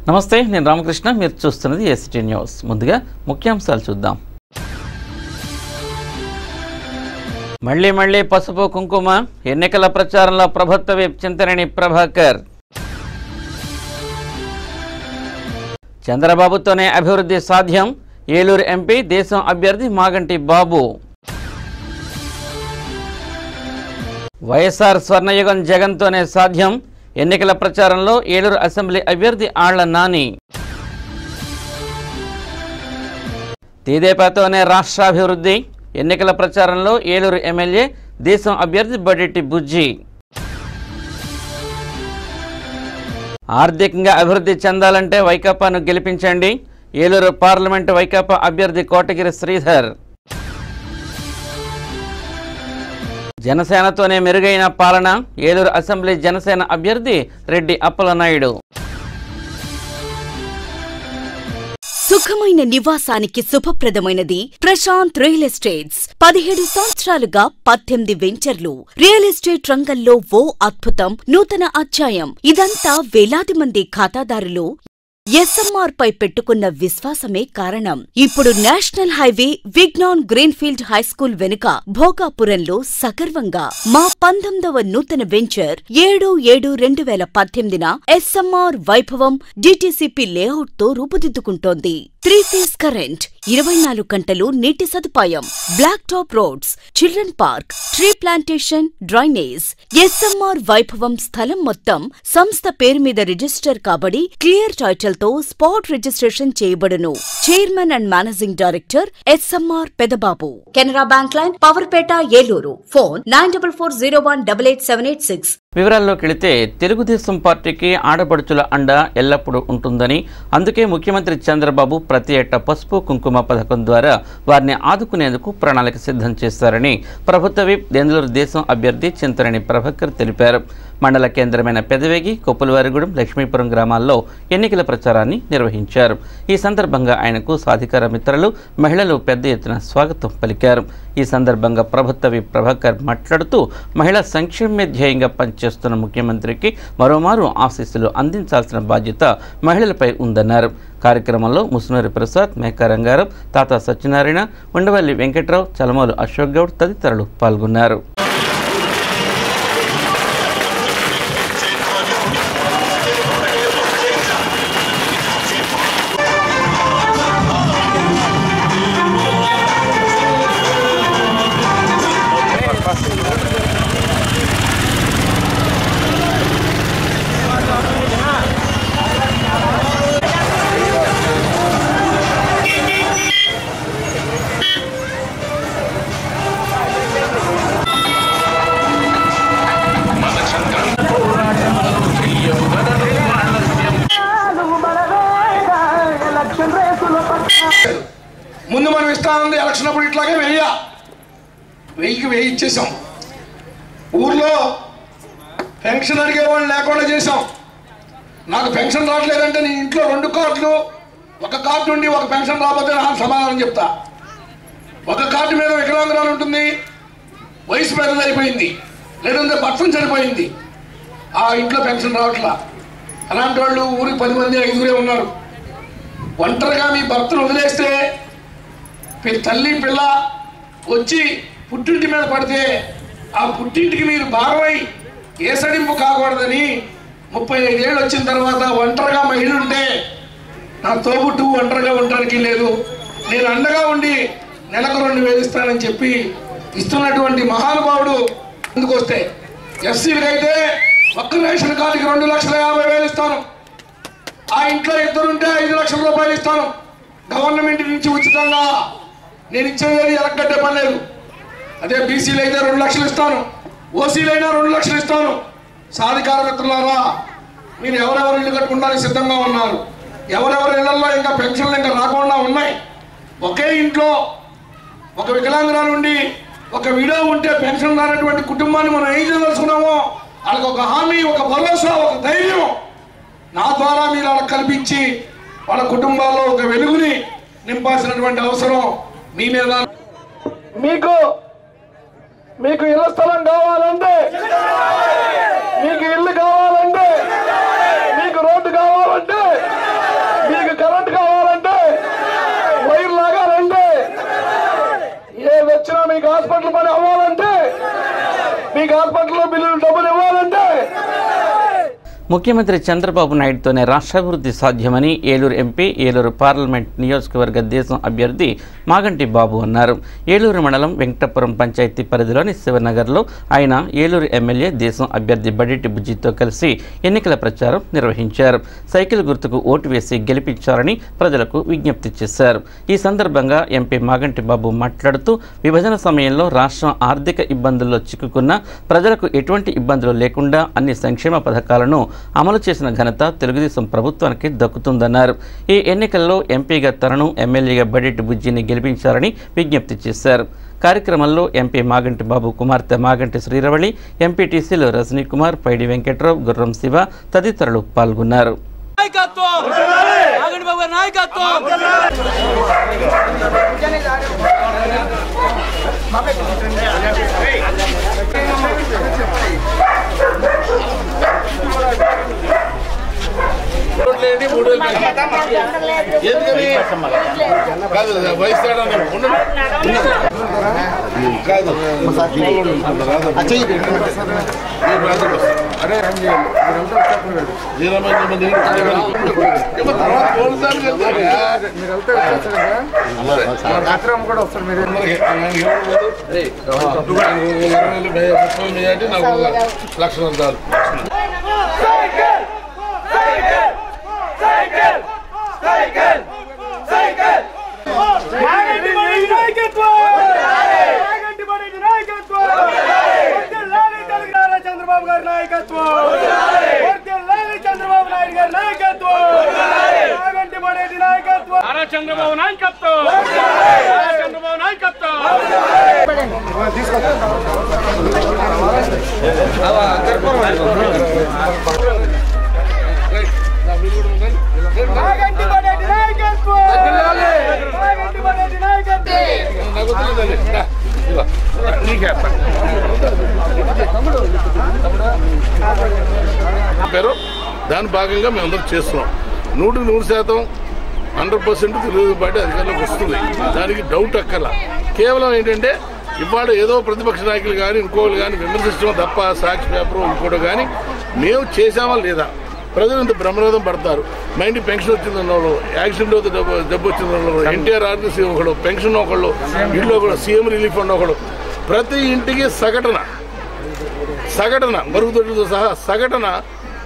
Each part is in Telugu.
నమస్తే, నేను రామకృష్ణ. మీరు చూస్తున్నది ఎస్టీ న్యూస్. ముందుగా ముఖ్యాంశాలు చూద్దాం. మళ్లీ పసుపు కుంకుమ, ఎన్నికల ప్రచారంలో ప్రభుత్వ విప్ చింతనేని ప్రభాకర్. చంద్రబాబుతోనే అభివృద్ధి సాధ్యం, ఏలూరు ఎంపీ దేశం అభ్యర్థి మాగంటి బాబు. వైఎస్ఆర్ స్వర్ణయుగం జగన్తోనే సాధ్యం, ఎన్నికల ప్రచారంలో ఏలూరు అసెంబ్లీ అభ్యర్థి ఆళ్ల నాని. తెదేపాతోనే రాష్ట్రాభివృద్ధి, ఎన్నికల ప్రచారంలో ఏలూరు ఎమ్మెల్యే దేశం అభ్యర్థి బడెట్టి బుజ్జి. ఆర్థికంగా అభివృద్ధి చెందాలంటే వైకాపాను గెలిపించండి, ఏలూరు పార్లమెంటు వైకాపా అభ్యర్థి కోటగిరి శ్రీధర్. జనసేనతోనే మెరుగైన పాలన, ఏలూరు అసెంబ్లీ జనసేన అభ్యర్థి రెడ్డి అప్పలనాయుడు. సుఖమైన నివాసానికి శుభప్రదమైనది ప్రశాంత్ రియల్ ఎస్టేట్స్. 17 సంవత్సరాలుగా 18 వెంచర్లు. రియల్ ఎస్టేట్ రంగంలో ఓ అద్భుతం, నూతన అధ్యాయం. ఇదంతా వేలాది మంది ఖాతాదారులు ఎస్ఎంఆర్ పై పెట్టుకున్న విశ్వాసమే కారణం. ఇప్పుడు national highway Vignan greenfield high school వెనుక భోగాపురంలో సగర్వంగా మా 19వ నూతన venture 7/7/2018 SMR Vaibhavam DTCP layout తో రూపుదిద్దుకుంటోంది. 3 ఫేజ్ కరెంట్, 24 గంటలు నీటి సదుపాయం, black top roads, children park, tree plantation, drainage. SMR Vaibhavam స్థలం మొత్తం సంస్థ పేరు మీద రిజిస్టర్ కాబడి క్లియర్ టైటిల్ తో స్పాట్ రిజిస్ట్రేషన్ చేయబడును. Chairman and managing director SMR Pedababu. Canara bank line, Powerpet, Eluru. Phone 9440188786. వివరాల్లోకి వెళితే, తెలుగుదేశం పార్టీకి ఆడపడుచుల అండ ఎల్లప్పుడూ ఉంటుందని, అందుకే ముఖ్యమంత్రి చంద్రబాబు ప్రతి ఏటా పసుపు కుంకుమ పథకం ద్వారా వారిని ఆదుకునేందుకు ప్రణాళిక సిద్ధం చేశారని ప్రభుత్వ విప్ దెందులూరు దేశం అభ్యర్థి చింతనేని ప్రభాకర్ తెలిపారు. మండల కేంద్రమైన పెదవేగి, కొప్పులవారిగూడెం, లక్ష్మీపురం గ్రామాల్లో ఎన్నికల ప్రచారాన్ని నిర్వహించారు. ఈ సందర్భంగా ఆయనకు సాధికార మిత్రులు, మహిళలు పెద్ద ఎత్తున స్వాగతం పలికారు. ఈ సందర్భంగా ప్రభుత్వ విప్ ప్రభాకర్ మాట్లాడుతూ, మహిళా సంక్షేమమే ధ్యేయంగా పనిచేస్తున్న ముఖ్యమంత్రికి మరోమారు ఆశీస్సులు అందించాల్సిన బాధ్యత మహిళలపై ఉందన్నారు. కార్యక్రమంలో ముసునూరి ప్రసాద్, మేకా రంగారావు, తాతా సత్యనారాయణ, ఉండవల్లి వెంకట్రావు, చలమోలు అశోక్ గౌడ్ తదితరులు పాల్గొన్నారు. ముందు మనం ఇస్తానంది ఎలక్షన్ అప్పుడు ఇట్లాగే వెయ్యికి ఇచ్చేసాం. ఊర్లో పెన్షన్ అడిగే వాళ్ళు లేకుండా చేసాం. నాకు పెన్షన్ రావట్లేదంటే నీ ఇంట్లో 2 కార్డులు, ఒక కార్డు ఉండి ఒక పెన్షన్ రాకపోతే నాకు సమాధానం చెప్తా. ఒక కార్డు మీద వికలాంగురాలు ఉంటుంది, వయసు పెద్దదైపోయింది, లేదంటే భర్తం చనిపోయింది, ఆ ఇంట్లో పెన్షన్ రావట్లా. అలాంటి వాళ్ళు ఊరికి 10 మంది 5 ఉన్నారు. ఒంటరిగా మీ భర్తను వదిలేస్తే తల్లి పిల్ల వచ్చి పుట్టింటి మీద పడితే ఆ పుట్టింటికి మీరు భారమై ఏసడింపు కాకూడదని 35 ఏళ్ళు వచ్చిన తర్వాత ఒంటరిగా మహిళ ఉంటే నా తోబుట్టు ఒంటరిగా ఉండడానికి లేదు, నేను అండగా ఉండి నెలకు 2,000 ఇస్తానని చెప్పి ఇస్తున్నటువంటి మహానుభావుడు ముందుకు వస్తే, ఎస్సీలకు అయితే ఒక్క రేషన్ కార్డుకి 2,50,000 ఇస్తాను, ఆ ఇంట్లో 2 ఉంటే 5 లక్షల రూపాయలు ఇస్తాను, గవర్నమెంట్ నుంచి ఉచితంగా నేను ఇచ్చేది ఎలగట్టే పని లేదు. అదే బీసీలు అయితే 2 లక్షలు ఇస్తాను, ఓసీలు అయినా 2 లక్షలు ఇస్తాను. సాధికార మిత్రులారా, మీరు ఎవరెవరు ఇల్లు కట్టుకుంటానికి సిద్ధంగా ఉన్నారు? ఎవరెవరి ఇళ్లలో ఇంకా పెన్షన్లు ఇంకా రాకుండా ఉన్నాయి? ఒకే ఇంట్లో ఒక వికలాంగురాలు ఉండి ఒక విడో ఉంటే పెన్షన్ రానటువంటి కుటుంబాన్ని మనం ఏం చేయదలుచుకున్నామో వాళ్ళకి ఒక హామీ, ఒక భరోసా, ఒక ధైర్యం నా ద్వారా మీరు వాళ్ళకి కల్పించి వాళ్ళ కుటుంబాల్లో ఒక వెలుగుని నింపాల్సినటువంటి అవసరం మీ మీద. మీకు ఇళ్ల స్థలం కావాలంటే, మీకు ఇల్లు కావాలంటే, మీకు రోడ్డు కావాలంటే మీకు హాస్పిటల్లో బిల్లులు డబ్బులు ఇవ్వాలంటే ముఖ్యమంత్రి చంద్రబాబు నాయుడుతోనే రాష్ట్రాభివృద్ధి సాధ్యమని ఏలూరు ఎంపీ ఏలూరు పార్లమెంట్ నియోజకవర్గ దేశం అభ్యర్థి మాగంటి బాబు అన్నారు. ఏలూరు మండలం వెంకటపురం పంచాయతీ పరిధిలోని శివనగర్లో ఆయన ఏలూరు ఎమ్మెల్యే దేశం అభ్యర్థి బడేటి బుజ్జితో కలిసి ఎన్నికల ప్రచారం నిర్వహించారు. సైకిల్ గుర్తుకు ఓటు వేసి గెలిపించాలని ప్రజలకు విజ్ఞప్తి చేశారు. ఈ సందర్భంగా ఎంపీ మాగంటి బాబు మాట్లాడుతూ విభజన సమయంలో రాష్ట్రం ఆర్థిక ఇబ్బందుల్లో చిక్కుకున్న ప్రజలకు ఎటువంటి ఇబ్బందులు లేకుండా అన్ని సంక్షేమ పథకాలను అమలు చేసిన ఘనత తెలుగుదేశం ప్రభుత్వానికి దక్కుతుందన్నారు. ఈ ఎన్నికల్లో ఎంపీగా తనను ఎమ్మెల్యేగా బడేటి బుజ్జిని గెలిపించాలని విజ్ఞప్తి చేశారు. కార్యక్రమంలో ఎంపీ మాగంటి బాబు కుమార్తె మాగంటి శ్రీరవళి, ఎంపీటీసీలు రజనీ కుమార్, పైడి వెంకట్రావు, గుర్రం శివ తదితరులు పాల్గొన్నారు. చంద్రబాబు గారి నాయకత్వం, చంద్రబాబు నాయుడు గారి నాయకత్వం, చంద్రబాబు నాయకత్వం, చంద్రబాబు నాయకత్వం. దాని భాగంగా మేమందరం చేస్తున్నాం. 100% 100% తెలుగుదేశం పార్టీ అధికారంలోకి వస్తుంది. దానికి డౌట్ అక్కర్లా. కేవలం ఏంటంటే ఇవాళ ఏదో ప్రతిపక్ష నాయకులు కానీ ఇంకోళ్ళు కానీ విమర్శించడం తప్ప సాక్షి పేపర్ ఇంకోటి కానీ మేము చేసామా లేదా. ప్రజలు ఇంత బ్రహ్మరథం పడతారు. మా ఇంటికి పెన్షన్ వచ్చిందన్న వాళ్ళు, యాక్సిడెంట్ అవుతే డబ్బు వచ్చిందన్న వాళ్ళు, ఎన్టీఆర్ ఆర్టీసీ ఒకళ్ళు, పెన్షన్ ఒకళ్ళు, ఇల్లు ఒకళ్ళు, సీఎం రిలీఫ్ ఫండ్ ఒకళ్ళు, ప్రతి ఇంటికి సగటున మరుగుదొడ్లతో సహా సగటున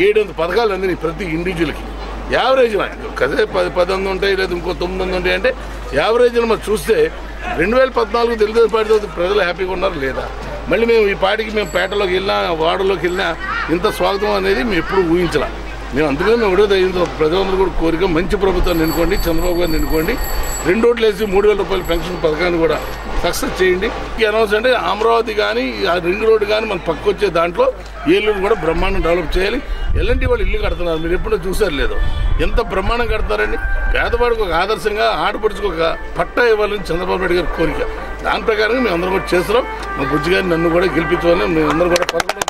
700 పథకాలు అందినాయి ప్రతి ఇండివిజువల్కి. యావరేజ్ కదే 10 ఉంటాయి, లేదా ఇంకో 9 ఉంటాయి. అంటే యావరేజ్ మనం చూస్తే 2014 తెలుగుదేశం పార్టీతో ప్రజలు హ్యాపీగా ఉన్నారు లేదా. మళ్ళీ మేము ఈ పార్టీకి మేము పేటలోకి వెళ్ళినా వార్డులోకి వెళ్ళినా ఇంత స్వాగతం అనేది మేము ఎప్పుడు ఊహించలా. మేము అందుకనే మేము విడుదల ప్రజలందరూ కూడా కోరిక మంచి ప్రభుత్వాన్ని ఎన్నుకోండి, చంద్రబాబు గారిని ఎన్నుకోండి, 2 ఓట్లు వేసి 3000 రూపాయల పెన్షన్ పథకాన్ని కూడా సక్సెస్ చేయండి. ఈ అనౌన్స్ అంటే అమరావతి కానీ ఆ రింగ్ రోడ్డు కానీ మన పక్క వచ్చే దాంట్లో ఏలూరు కూడా బ్రహ్మాండం డెవలప్ చేయాలి. ఎలాంటి వాళ్ళు ఇల్లు కడుతున్నారు, మీరు ఎప్పుడో చూసారు లేదు, ఎంత బ్రహ్మాండం కడతారండి. పేదవాడికి ఒక ఆదర్శంగా, ఆడపడుచుకు ఒక పట్టా ఇవ్వాలని చంద్రబాబు నాయుడు గారి కోరిక. దాని ప్రకారంగా మేము అందరం కూడా చేస్తున్నాం. మా బుజ్జి గారిని నన్ను కూడా గెలిపించాలని మేము అందరూ కూడా 11వ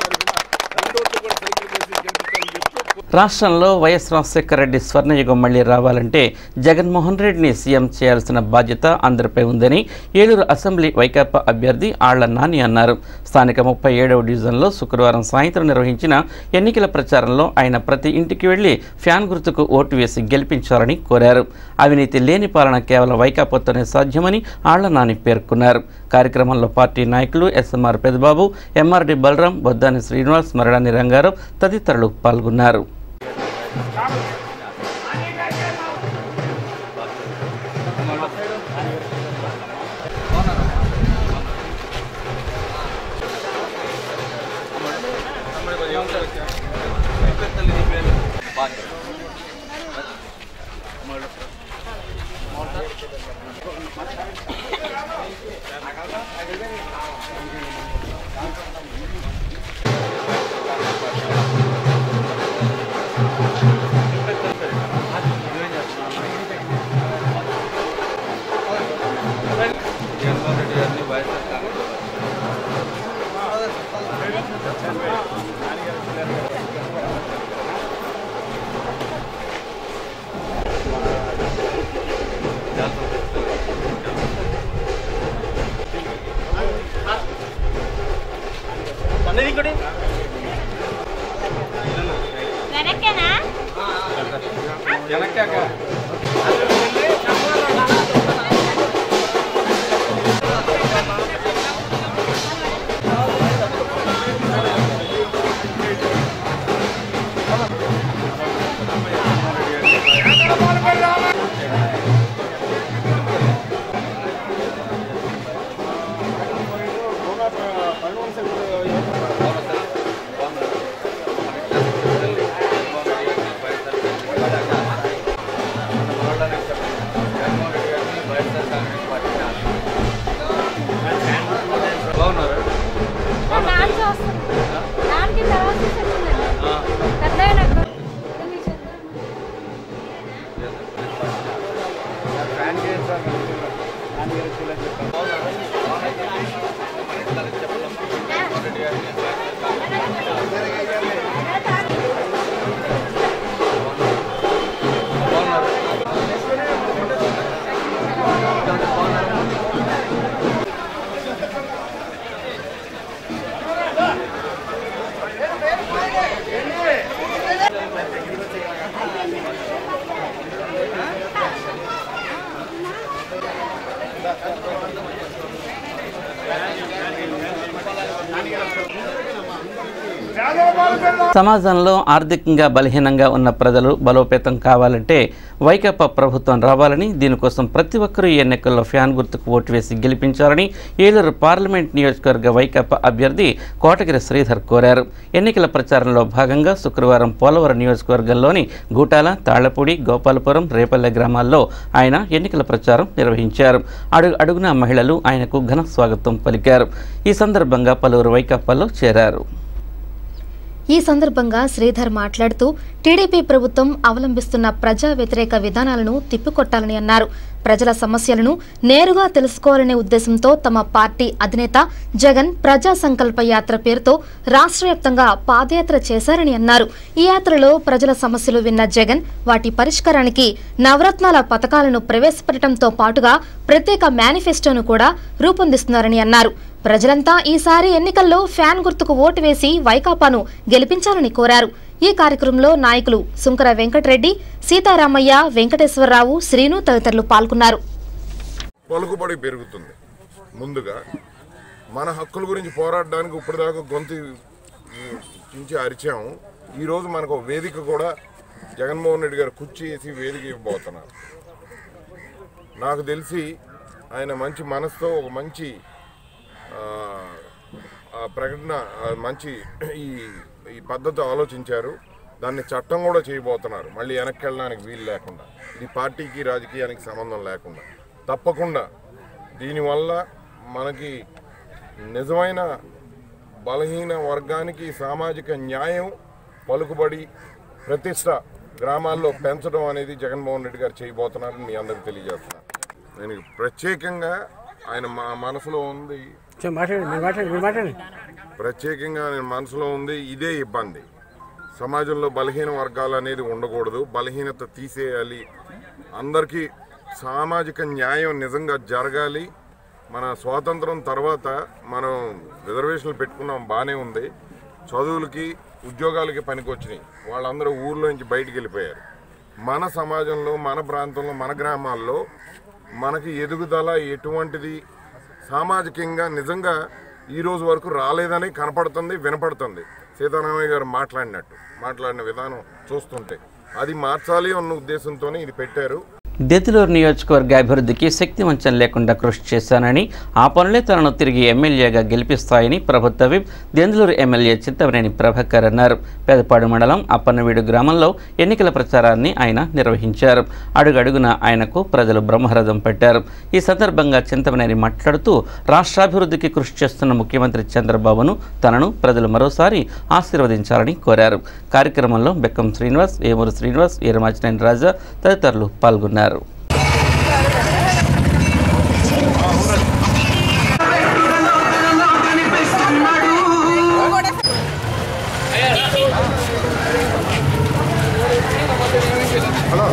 రాష్ట్రంలో వైఎస్ రాజశేఖర రెడ్డి స్వర్ణయుగం మళ్లీ రావాలంటే జగన్మోహన్ రెడ్డిని సీఎం చేయాల్సిన బాధ్యత అందరిపై ఉందని ఏలూరు అసెంబ్లీ వైకాపా అభ్యర్థి ఆళ్ల నాని అన్నారు. స్థానిక 37వ డివిజన్లో శుక్రవారం సాయంత్రం నిర్వహించిన ఎన్నికల ప్రచారంలో ఆయన ప్రతి ఇంటికి వెళ్లి ఫ్యాన్ గుర్తుకు ఓటు వేసి గెలిపించాలని కోరారు. అవినీతి లేని పాలన కేవలం వైకాపాతోనే సాధ్యమని ఆళ్ల నాని పేర్కొన్నారు. కార్యక్రమంలో పార్టీ నాయకులు ఎస్ఎంఆర్ పెదబాబు, ఎంఆర్డి బలరాం, బొద్దాని శ్రీనివాస్, మరడాని రంగారావు తదితరులు పాల్గొన్నారు. సమాజంలో ఆర్థికంగా బలహీనంగా ఉన్న ప్రజలు బలోపేతం కావాలంటే వైకాపా ప్రభుత్వం రావాలని, దీనికోసం ప్రతి ఒక్కరూ ఈ ఎన్నికల్లో ఫ్యాన్ గుర్తుకు ఓటు వేసి గెలిపించాలని ఏలూరు పార్లమెంట్ నియోజకవర్గ వైకాపా అభ్యర్థి కోటగిరి శ్రీధర్ కోరారు. ఎన్నికల ప్రచారంలో భాగంగా శుక్రవారం పోలవరం నియోజకవర్గంలోని గూటాల, తాళ్లపూడి, గోపాలపురం, రేపల్లె గ్రామాల్లో ఆయన ఎన్నికల ప్రచారం నిర్వహించారు. అడుగున మహిళలు ఆయనకు ఘన స్వాగతం పలికారు. ఈ సందర్భంగా పలువురు వైకాపాలో చేరారు. ఈ సందర్భంగా శ్రీధర్ మాట్లాడుతూ టీడీపీ ప్రభుత్వం అవలంబిస్తున్న ప్రజా వ్యతిరేక విధానాలను తిప్పికొట్టాలని అన్నారు. ప్రజల సమస్యలను నేరుగా తెలుసుకోవాలనే ఉద్దేశంతో తమ పార్టీ అధినేత జగన్ ప్రజా సంకల్ప యాత్ర పేరుతో రాష్ట్ర వ్యాప్తంగా పాదయాత్ర చేశారని అన్నారు. ఈ యాత్రలో ప్రజల సమస్యలు విన్న జగన్ వాటి పరిష్కారానికి నవరత్నాల పథకాలను ప్రవేశపెట్టడంతో పాటుగా ప్రత్యేక మేనిఫెస్టోను కూడా రూపొందిస్తున్నారని అన్నారు. ప్రజలంతా ఈసారి ఎన్నికల్లో ఫ్యాన్ గుర్తుకు ఓటు వేసి వైకాపాను గెలిపించాలని కోరారు. ఈ కార్యక్రమంలో నాయకులు సుంకర వెంకటరెడ్డి, సీతారామయ్య, వెంకటేశ్వరరావు, శ్రీను తదితరులు పాల్గొన్నారు. పలుకుబడి పెరుగుతుంది. ముందుగా మన హక్కుల గురించి పోరాడడానికి ఇప్పటిదాకా గొంతు చించి అరిచాము. ఈరోజు మనకు వేదిక కూడా జగన్మోహన్ రెడ్డి గారు కుర్చీ వేసి వేదిక ఇవ్వబోతున్నారు. నాకు తెలిసి ఆయన మంచి మనసుతో ఒక మంచి ప్రకటన, మంచి ఈ పద్ధతి ఆలోచించారు. దాన్ని చట్టం కూడా చేయబోతున్నారు. మళ్ళీ వెనక్కి వెళ్ళడానికి వీలు లేకుండా, ఇది పార్టీకి రాజకీయానికి సంబంధం లేకుండా. తప్పకుండా దీనివల్ల మనకి నిజమైన బలహీన వర్గానికి సామాజిక న్యాయం, పలుకుబడి, ప్రతిష్ట గ్రామాల్లో పెంచడం అనేది జగన్మోహన్ రెడ్డి గారు చేయబోతున్నారని మీ అందరికీ తెలియజేస్తున్నాను. నేను ప్రత్యేకంగా ఆయన మనసులో ఉంది, ప్రత్యేకంగా నేను మనసులో ఉంది ఇదే ఇబ్బంది. సమాజంలో బలహీన వర్గాలు అనేది ఉండకూడదు, బలహీనత తీసేయాలి, అందరికీ సామాజిక న్యాయం నిజంగా జరగాలి. మన స్వాతంత్రం తర్వాత మనం రిజర్వేషన్లు పెట్టుకున్నాం, బాగానే ఉంది. చదువులకి, ఉద్యోగాలకి పనికొచ్చినాయి. వాళ్ళందరూ ఊర్లో నుంచి బయటికి వెళ్ళిపోయారు. మన సమాజంలో, మన ప్రాంతంలో, మన గ్రామాల్లో మనకి ఎదుగుదల ఎటువంటిది సామాజికంగా నిజంగా ఈరోజు వరకు రాలేదని కనపడుతుంది, వినపడుతుంది. సీతారామయ్య గారు మాట్లాడిన విధానం చూస్తుంటే అది మార్చాలి అన్న ఉద్దేశంతోనే ఇది పెట్టారు. దెందులూరు నియోజకవర్గ అభివృద్ధికి శక్తివంచన లేకుండా కృషి చేశానని, ఆ పనులే తనను తిరిగి ఎమ్మెల్యేగా గెలిపిస్తాయని ప్రభుత్వ విప్ దెందులూరు ఎమ్మెల్యే చింతమనేని ప్రభాకర్ అన్నారు. పెదపాడు మండలం అప్పన్నవీడు గ్రామంలో ఎన్నికల ప్రచారాన్ని ఆయన నిర్వహించారు. అడుగడుగున ఆయనకు ప్రజలు బ్రహ్మరథం పెట్టారు. ఈ సందర్భంగా చింతమనేని మాట్లాడుతూ రాష్ట్రాభివృద్ధికి కృషి చేస్తున్న ముఖ్యమంత్రి చంద్రబాబును తనను ప్రజలు మరోసారి ఆశీర్వదించాలని కోరారు. కార్యక్రమంలో బెక్కం శ్రీనివాస్, ఏమూరు శ్రీనివాస్, ఈరమాచినేని రాజా తదితరులు పాల్గొన్నారు. హలో